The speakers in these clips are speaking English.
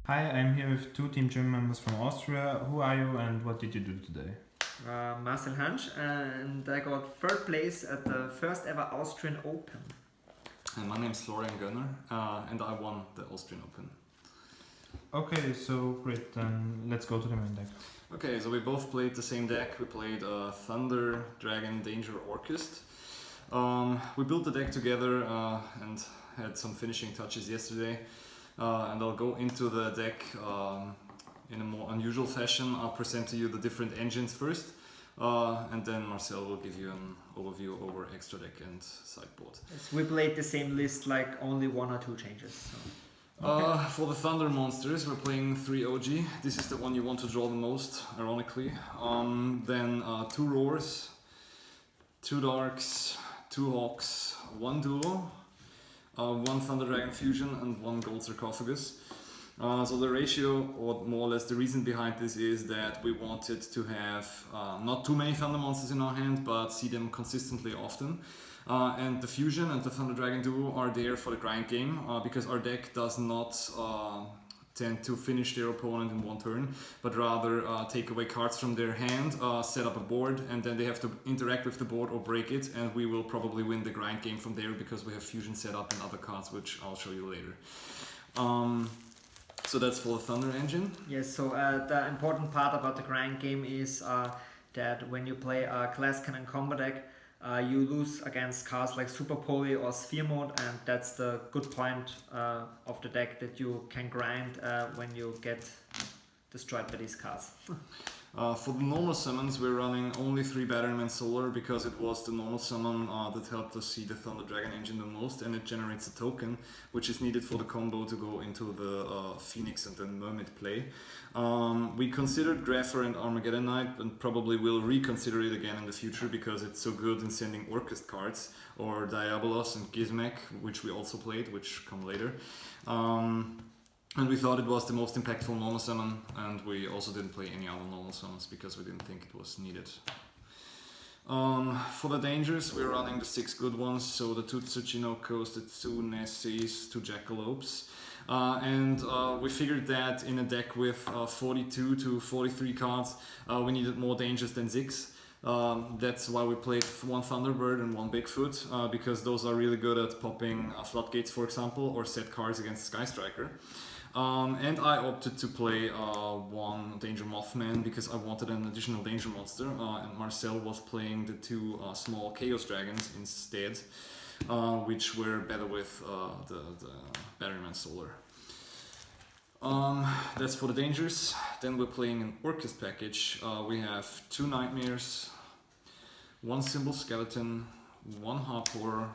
Hi, I'm here with two Team G.Y.M members from Austria. Who are you and what did you do today? Marcel Hansch, and I got third place at the first ever Austrian Open. And my name is Florian Gönner, and I won the Austrian Open. Okay, so great, then let's go to the main deck. Okay, so we both played the same deck. We played Thunder Dragon Orcust. We built the deck together and had some finishing touches yesterday. And I'll go into the deck in a more unusual fashion. I'll present to you the different engines first, and then Marcel will give you an overview over extra deck and sideboard. Yes, we played the same list, like only one or two changes. So. Okay. For the Thunder monsters, we're playing 3 OG. This is the one you want to draw the most, ironically. Then 2 Roars, 2 Darks, 2 Hawks, 1 Duo, 1 Thunder Dragon Fusion, and 1 Gold Sarcophagus. So the ratio, or more or less the reason behind this, is that we wanted to have not too many Thunder monsters in our hand, but see them consistently often. And the Fusion and the Thunder Dragon Duo are there for the grind game, because our deck does not tend to finish their opponent in one turn, but rather take away cards from their hand, set up a board, and then they have to interact with the board or break it, and we will probably win the grind game from there because we have Fusion set up and other cards, which I'll show you later. So that's for the Thunder engine. Yes, so the important part about the grind game is that when you play a Glass Cannon combo deck, you lose against cards like Super Poly or Sphere Mode, and that's the good point of the deck, that you can grind when you get destroyed by these cards. For the normal summons, we're running only 3 Batteryman Solar because it was the normal summon that helped us see the Thunder Dragon engine the most, and it generates a token which is needed for the combo to go into the Phoenix and then Mermaid play. We considered Grapher and Armageddon Knight, and probably will reconsider it again in the future because it's so good in sending Orcust cards, or Diabolos and Gizmek, which we also played, which come later. And we thought it was the most impactful normal summon, and we also didn't play any other normal summons because we didn't think it was needed. For the dangers, we're running the 6 good ones, so the 2 Tsuchinokos, the 2 Nessies, 2 Jackalopes. And we figured that in a deck with 42 to 43 cards, we needed more dangers than Ziggs. That's why we played 1 Thunderbird and 1 Bigfoot, because those are really good at popping floodgates, for example, or set cards against Sky Striker. And I opted to play 1 Danger Mothman because I wanted an additional danger monster, and Marcel was playing the 2 small Chaos Dragons instead, which were better with the Batteryman Solar. That's for the dangers. Then we're playing an Orcust package. We have 2 Nightmares, 1 Symbol Skeleton, 1 Harpor,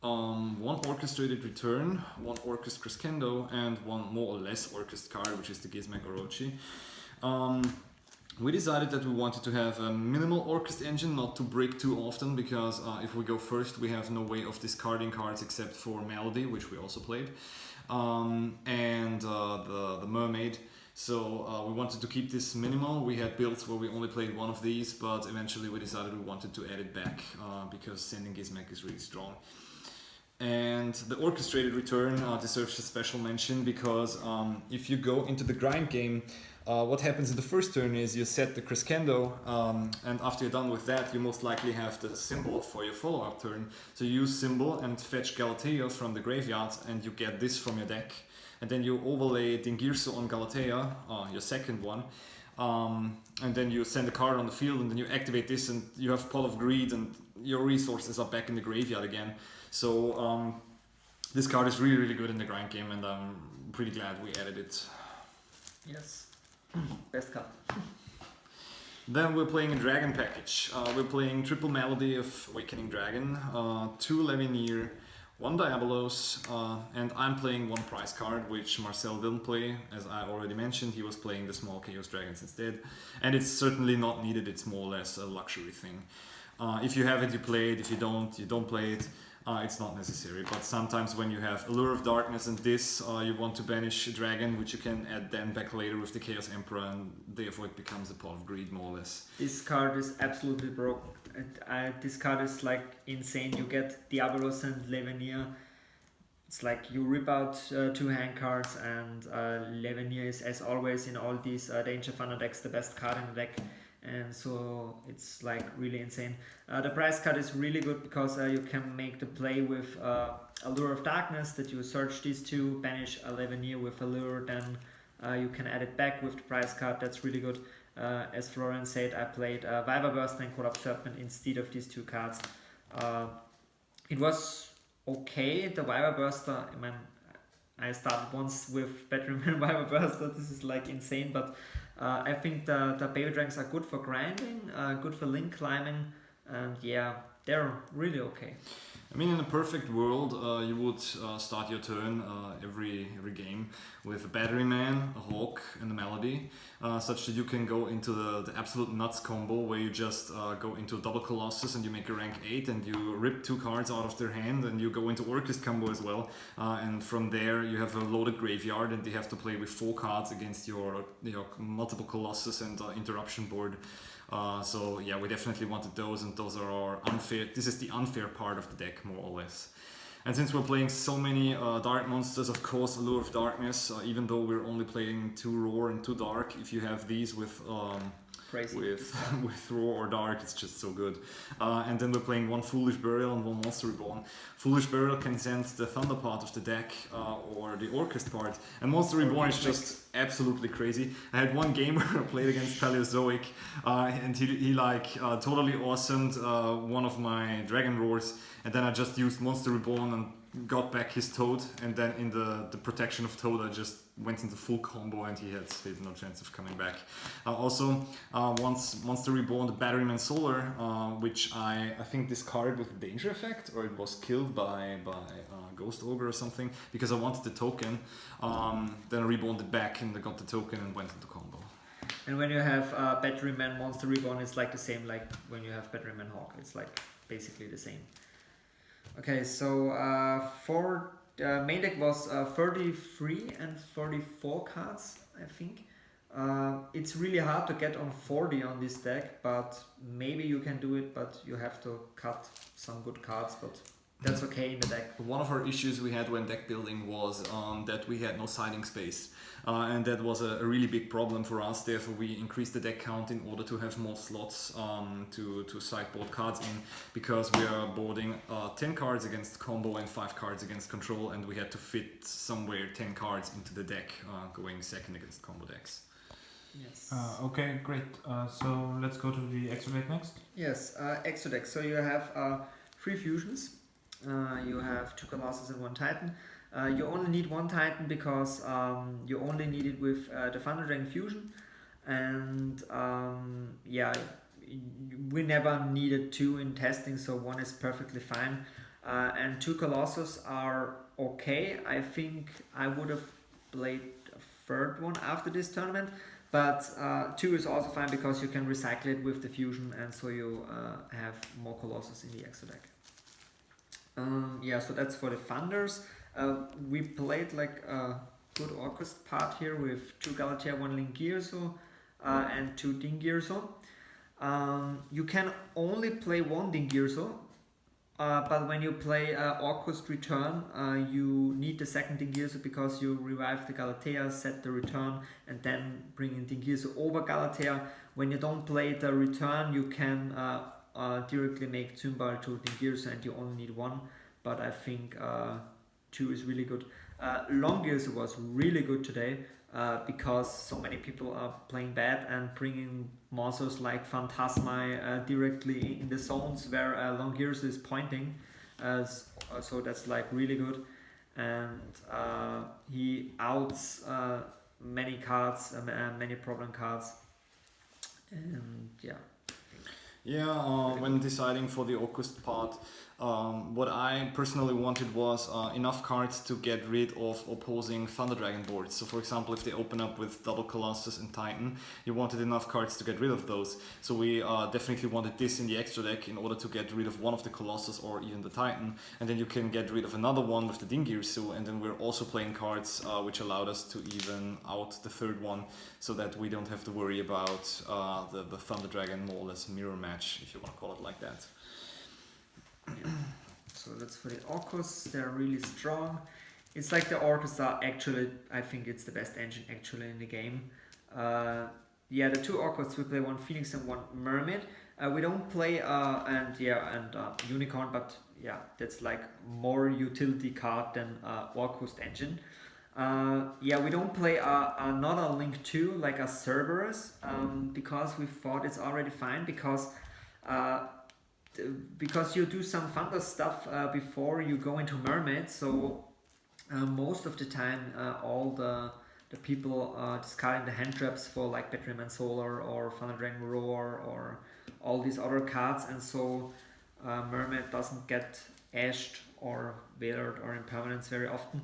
1 Orchestrated Return, 1 Orcust Crescendo, and 1 more or less Orcust card, which is the Gizmek Orochi. We decided that we wanted to have a minimal Orcust engine, not to break too often, because if we go first, we have no way of discarding cards except for Melody, which we also played, and the Mermaid. So we wanted to keep this minimal. We had builds where we only played 1 of these, but eventually we decided we wanted to add it back because sending Gizmek is really strong. And the Orchestrated Return deserves a special mention because if you go into the grind game, what happens in the first turn is you set the Crescendo, and after you're done with that, you most likely have the Symbol for your follow-up turn. So you use Symbol and fetch Galatea from the graveyard, and you get this from your deck. And then you overlay Dingirso on Galatea, your second one, and then you send a card on the field, and then you activate this, and you have Pot of Greed, and your resources are back in the graveyard again. So this card is really, really good in the grind game, and I'm pretty glad we added it. Yes, best card. Then we're playing a Dragon package. We're playing triple Melody of Awakening Dragon, 2 Levineer, 1 Diabolos, and I'm playing 1 prize card, which Marcel didn't play. As I already mentioned, he was playing the small Chaos Dragons instead, and it's certainly not needed. It's more or less a luxury thing. If you have it, you play it. If you don't play it. It's not necessary, but sometimes when you have Allure of Darkness and this, you want to banish a dragon, which you can add then back later with the Chaos Emperor, and therefore it becomes a Pot of Greed, more or less. This card is absolutely broke This card is like insane. You get Diabolos and Levenier. It's like you rip out 2 hand cards, and Levenier is, as always in all these Danger Thunder decks, the best card in the deck. And so it's like really insane. The price card is really good because you can make the play with Allure of Darkness, that you search these 2, banish a Levenier with Allure, then you can add it back with the price card. That's really good. As Florian said, I played Viper Burst and Collapse Serpent instead of these 2 cards. It was okay. The Viper Burster, I started once with Batteryman Viper Burster. This is like insane, but I think the Baby Dragons are good for grinding, good for link climbing, and yeah, they're really okay. I mean, in a perfect world, you would start your turn every game with a Batteryman, a Hawk, and a Melody, such that you can go into the absolute nuts combo, where you just go into double Colossus and you make a rank 8 and you rip 2 cards out of their hand, and you go into Orcust combo as well, and from there you have a loaded graveyard and you have to play with 4 cards against your multiple Colossus and interruption board. So yeah, we definitely wanted those, and those are our unfair. This is the unfair part of the deck, more or less. And since we're playing so many dark monsters, of course, Allure of Darkness. Even though we're only playing 2 Roar and 2 Dark, if you have these with Roar or Dark, it's just so good. And then we're playing 1 Foolish Burial and 1 Monster Reborn. Foolish Burial can send the Thunder part of the deck or the Orcust part, and Monster Reborn is just absolutely crazy. I had one game where I played against Paleozoic, and he totally awesomed one of my Dragon Roars, and then I just used Monster Reborn and got back his Toad, and then in the protection of Toad I just went into full combo and he had no chance of coming back. Once Monster Reborn, the Batteryman Solar, which I think discarded with danger effect, or it was killed by Ghost Ogre or something, because I wanted the token. Then I reborned it back and I got the token and went into combo. And when you have Batteryman Monster Reborn, it's like the same like when you have Batteryman Hawk. It's like basically the same. Okay, so for main deck was 33 and 44 cards, I think. It's really hard to get on 40 on this deck, but maybe you can do it, but you have to cut some good cards, but that's okay in the deck. One of our issues we had when deck building was that we had no siding space, and that was a really big problem for us. Therefore, we increased the deck count in order to have more slots to sideboard cards in, because we are boarding 10 cards against combo and 5 cards against control, and we had to fit somewhere 10 cards into the deck, going second against combo decks. Yes. Okay, great. So let's go to the extra deck next. Yes, extra deck. So you have 3 fusions. You have 2 Colossus and 1 Titan. You only need 1 Titan because you only need it with the Thunder Dragon Fusion, and yeah, we never needed 2 in testing, so 1 is perfectly fine. And 2 Colossus are okay. I think I would have played a 3rd one after this tournament, but 2 is also fine because you can recycle it with the fusion, and so you have more Colossus in the extra deck. Yeah, so that's for the Thunders. We played like a good Orcust part here with 2 Galatea, 1 Lingirso, and 2 Dingirso. You can only play 1 Dingirso, but when you play Orcust Return, you need the 2nd Dingirso because you revive the Galatea, set the return, and then bring in Dingirso over Galatea. When you don't play the return, you can directly make Zumbal to Dingirso, and you only need 1, but I think 2 is really good. Longirso was really good today because so many people are playing bad and bringing monsters like Phantasma directly in the zones where Longirso is pointing, so that's like really good, and he outs many cards, many problem cards, and yeah. Yeah, when deciding for the Orcust part, what I personally wanted was enough cards to get rid of opposing Thunder Dragon boards. So for example, if they open up with double Colossus and Titan, you wanted enough cards to get rid of those. So we definitely wanted this in the extra deck in order to get rid of one of the Colossus or even the Titan, and then you can get rid of another one with the Dingirsu, and then we're also playing cards which allowed us to even out the 3rd one, so that we don't have to worry about the Thunder Dragon more or less mirror match. match, if you want to call it like that. So that's for the Orcus. They're really strong. It's like the Orcus are actually, I think it's the best engine actually in the game. Yeah, the two Orcus, we play one Phoenix and one Mermaid. We don't play Unicorn, but yeah, that's like more utility card than Orcust engine. Yeah, we don't play another Link 2 like a Cerberus because we thought it's already fine because you do some Thunder stuff before you go into Mermaid, so most of the time all the people discarding the hand traps for like Batteryman Solar or Thunder Dragon Roar or all these other cards, and so Mermaid doesn't get ashed or weathered or impermanence very often.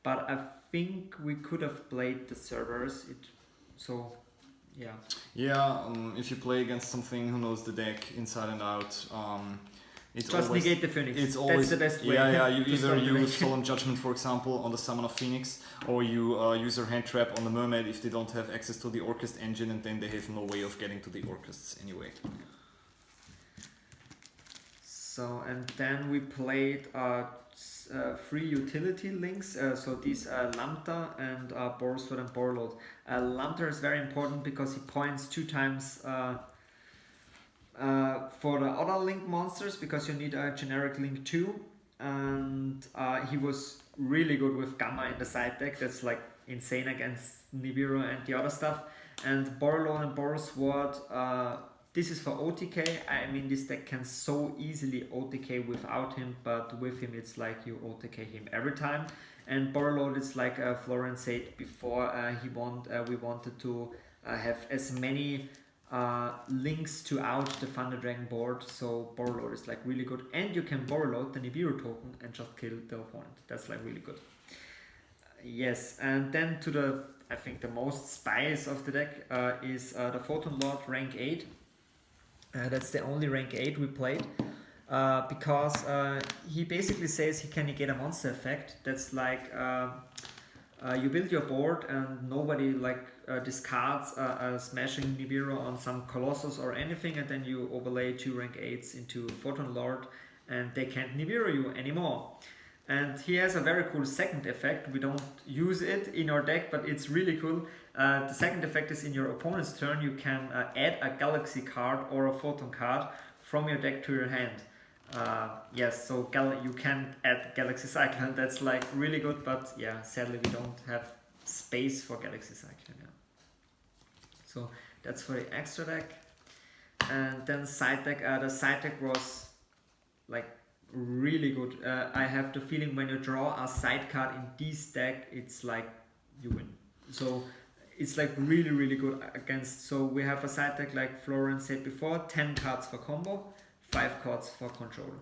But I think we could have played the Cerberus. Yeah. Yeah, if you play against something who knows the deck inside and out, it's just always, negate the Phoenix. It's always, that's the best way. Yeah, you to either start the use deck. Solemn Judgment, for example, on the summon of Phoenix, or you use your hand trap on the Mermaid if they don't have access to the Orcust engine, and then they have no way of getting to the Orcusts anyway. So, and then we played 3 utility links, so these Lambda and Borsford and Borlord. Lambda is very important because he points 2 times for the other link monsters, because you need a generic link 2, and he was really good with Gamma in the side deck. That's like insane against Nibiru and the other stuff. And Borlord and Borsword, this is for OTK. I mean, this deck can so easily OTK without him, but with him it's like you OTK him every time. And Borlord is like Florian said before, we wanted to have as many links to out the Thunder Dragon board, so Borlord is like really good. And you can Borlord the Nibiru token and just kill the opponent. That's like really good. Yes, and then to I think the most spice of the deck is the Photon Lord rank 8. That's the only rank 8 we played because he basically says he can negate a monster effect. That's like you build your board and nobody discards a smashing Nibiru on some Colossus or anything, and then you overlay 2 rank 8s into Photon Lord and they can't Nibiru you anymore. And he has a very cool second effect. We don't use it in our deck, but it's really cool. The second effect is in your opponent's turn, you can add a Galaxy card or a Photon card from your deck to your hand. Yes, so you can add Galaxy Cyclone. That's like really good, but yeah, sadly we don't have space for Galaxy Cyclone. Yeah. So that's for the extra deck. And then side deck. The side deck was like really good. I have the feeling when you draw a side card in this deck, it's like you win. So it's like really, really good against. So we have a side deck like Florian said before, 10 cards for combo, 5 cards for control.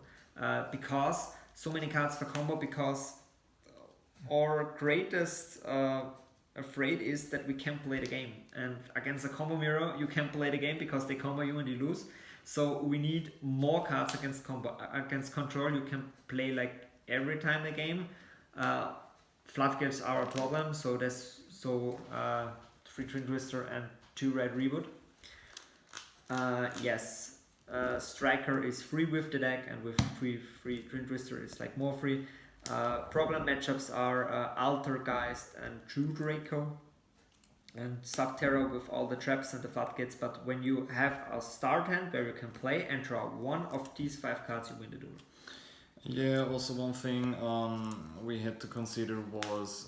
Because so many cards for combo, because our greatest afraid is that we can't play the game. And against a combo mirror, you can't play the game because they combo you and you lose. So we need more cards against combo. Against control, you can play like every time the game. Floodgates are a problem, so there's 3 Twin Twister and 2 Red Reboot. Yes, Striker is free with the deck, and with 3 Twin Twister is like more free. Problem matchups are Altergeist and True Draco, and Subterra with all the traps and the floodgates. But when you have a start hand where you can play and draw one of these 5 cards, you win the duel. Yeah, also one thing we had to consider was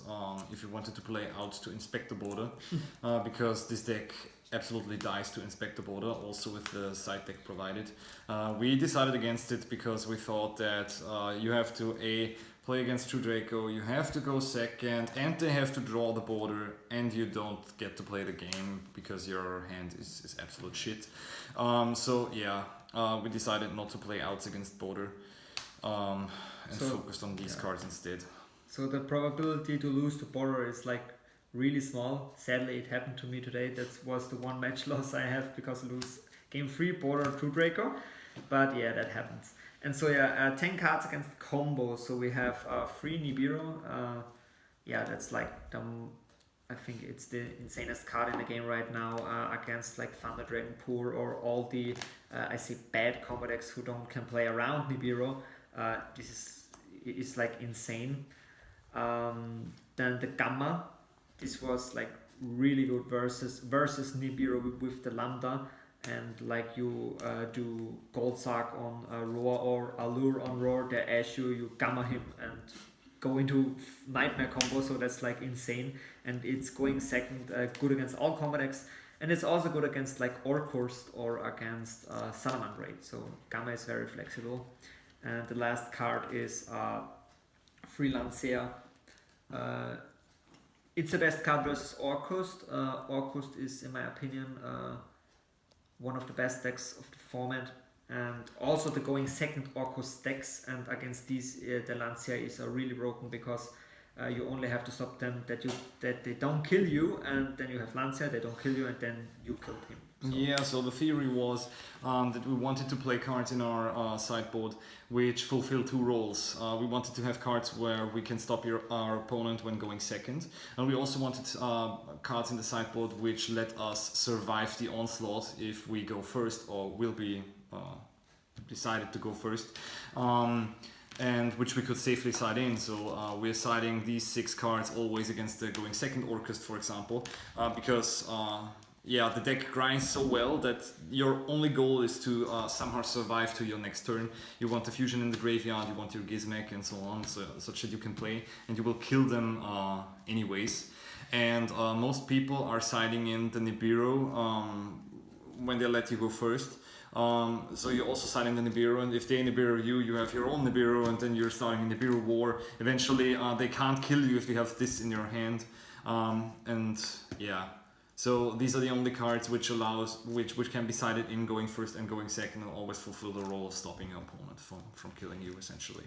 if you wanted to play out to inspect the border, because this deck absolutely dies to inspect the border, also with the side deck provided. We decided against it because we thought that you have to play against True Draco, you have to go second, and they have to draw the border, and you don't get to play the game because your hand is absolute shit. So yeah, we decided not to play outs against border. And focused on these cards instead. So the probability to lose to border is like really small. Sadly, it happened to me today. That was the one match loss I have because I lose game 3 border to Draco. But yeah, that happens. And so yeah, 10 cards against combo. So we have 3 Nibiru. Yeah, that's like I think it's the insanest card in the game right now against like Thunder Dragon or all the I see bad combo decks who can play around Nibiru. This is like insane. Then the Gamma, this was like really good versus Nibiru with the Lambda, and like you do Gold Sark on Roar or Allure on Roar, they ash you Gamma him and go into Nightmare combo, so that's like insane. And it's going second, good against all combo decks, and it's also good against like Orcust or against Salamandra. So Gamma is very flexible. And the last card is Freelancer. It's the best card versus Orcust. Orcust is, in my opinion, one of the best decks of the format, and also the going second Orcust decks. And against these, the Lancia is really broken because you only have to stop them that they don't kill you, and then you have Lancia, they don't kill you, and then you killed him. So. Yeah, so the theory was that we wanted to play cards in our sideboard which fulfill two roles. We wanted to have cards where we can stop our opponent when going second, and we also wanted cards in the sideboard which let us survive the onslaught if we go first or will be decided to go first. And which we could safely side in. So we're siding these 6 cards always against the going second Orcust, for example, because the deck grinds so well that your only goal is to somehow survive to your next turn. You want the fusion in the graveyard, you want your Gizmek and so on, such that you can play, and you will kill them anyways. And most people are siding in the Nibiru when they let you go first. So you're also siding the Nibiru, and if they Nibiru you have your own Nibiru, and then you're starting a Nibiru war. Eventually they can't kill you if you have this in your hand. So these are the only cards which can be sided in going first and going second, and always fulfill the role of stopping your opponent from killing you, essentially.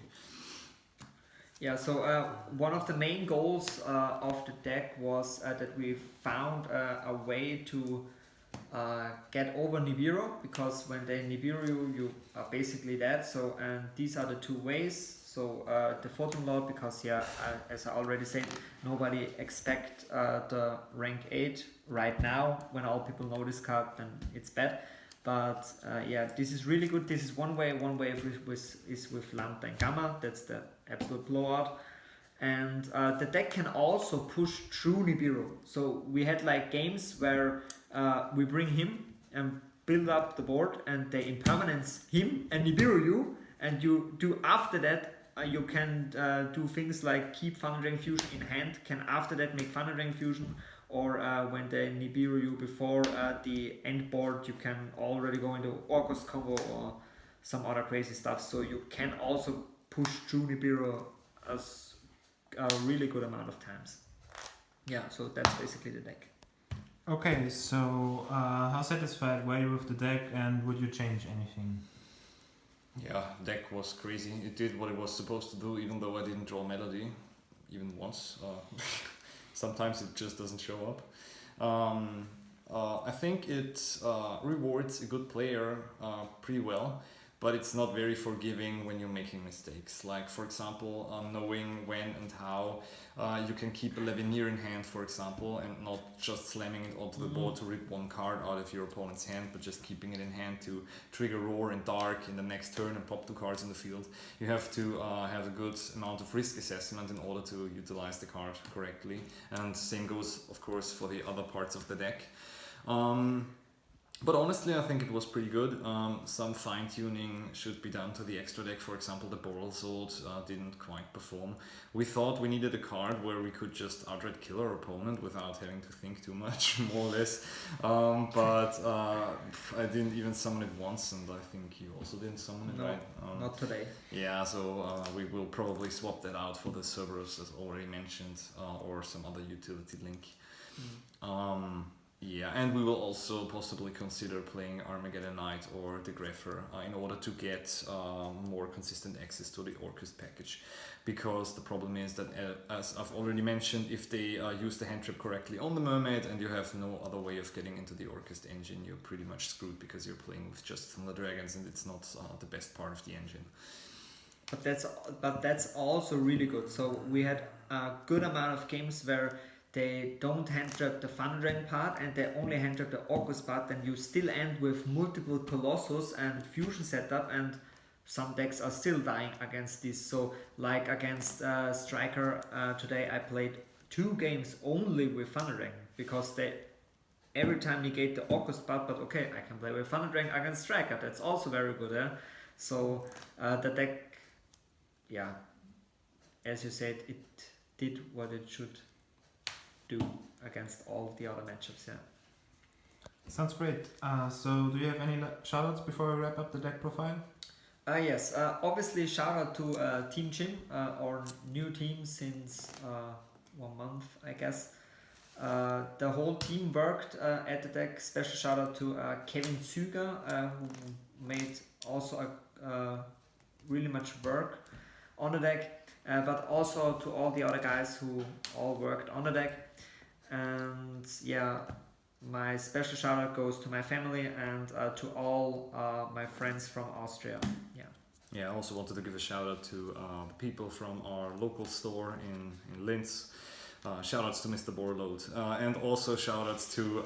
Yeah, so one of the main goals of the deck was that we found a way to get over Nibiru, because when they Nibiru you are basically dead. So, and these are the two ways. So the Photon Lord, because as I already said, nobody expect the rank 8 right now. When all people know this card, then it's bad. But this is really good. This is one way. One way is with Lambda and Gamma. That's the absolute blowout. And the deck can also push through Nibiru. So we had like games where we bring him and build up the board, and they impermanence him and Nibiru you, and you do after that. You can do things like keep Thunder Dragon Fusion in hand, can after that make Thunder Dragon Fusion, or when they Nibiru you before the end board, you can already go into Orcust combo or some other crazy stuff. So you can also push through Nibiru as a really good amount of times. Yeah, so that's basically the deck. Okay, so how satisfied were you with the deck, and would you change anything? Yeah, deck was crazy. It did what it was supposed to do, even though I didn't draw Melody even once. Sometimes it just doesn't show up. I think it rewards a good player pretty well, but it's not very forgiving when you're making mistakes. Like, for example, knowing when and how you can keep a Levineer in hand, for example, and not just slamming it onto the board to rip one card out of your opponent's hand, but just keeping it in hand to trigger Roar and Dark in the next turn and pop 2 cards in the field. You have to have a good amount of risk assessment in order to utilize the card correctly. And same goes, of course, for the other parts of the deck. But honestly, I think it was pretty good. Some fine-tuning should be done to the extra deck. For example, the Boral Sword didn't quite perform. We thought we needed a card where we could just outright kill our opponent without having to think too much, more or less. But I didn't even summon it once, and I think you also didn't summon it, no, right? Not today. Yeah, so we will probably swap that out for the Cerberus, as already mentioned, or some other utility link. Yeah, and we will also possibly consider playing Armageddon Knight or the Greffer in order to get more consistent access to the Orcust package. Because the problem is that, as I've already mentioned, if they use the hand trap correctly on the Mermaid and you have no other way of getting into the Orcust engine, you're pretty much screwed because you're playing with just Thunder Dragons and it's not the best part of the engine. But that's also really good. So we had a good amount of games where they don't hand trap the Thunder Dragon part and they only hand trap the Orcust part, then you still end with multiple Colossus and Fusion setup, and some decks are still dying against this. So like against Striker today I played 2 games only with Thunder Dragon because they every time negate the Orcust part, but okay, I can play with Thunder Dragon against Striker, that's also very good. So the deck, yeah, as you said, it did what it should do against all the other matchups. Yeah. Sounds great. So do you have any shoutouts before we wrap up the deck profile? Yes, obviously shout out to Team G.Y.M, our new team since 1 month, I guess. The whole team worked at the deck. Special shout out to Kevin Züger, who made also really much work on the deck, but also to all the other guys who all worked on the deck. And yeah, my special shout out goes to my family and to all my friends from Austria. Yeah, I also wanted to give a shout out to the people from our local store in Linz. Shout outs to Mr. Borload. And also shout outs to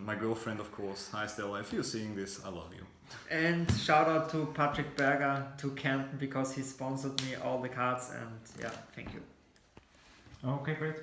my girlfriend, of course. Hi Stella, if you're seeing this, I love you. And shout out to Patrick Berger, to Canton, because he sponsored me all the cards, and yeah, thank you. Okay, great.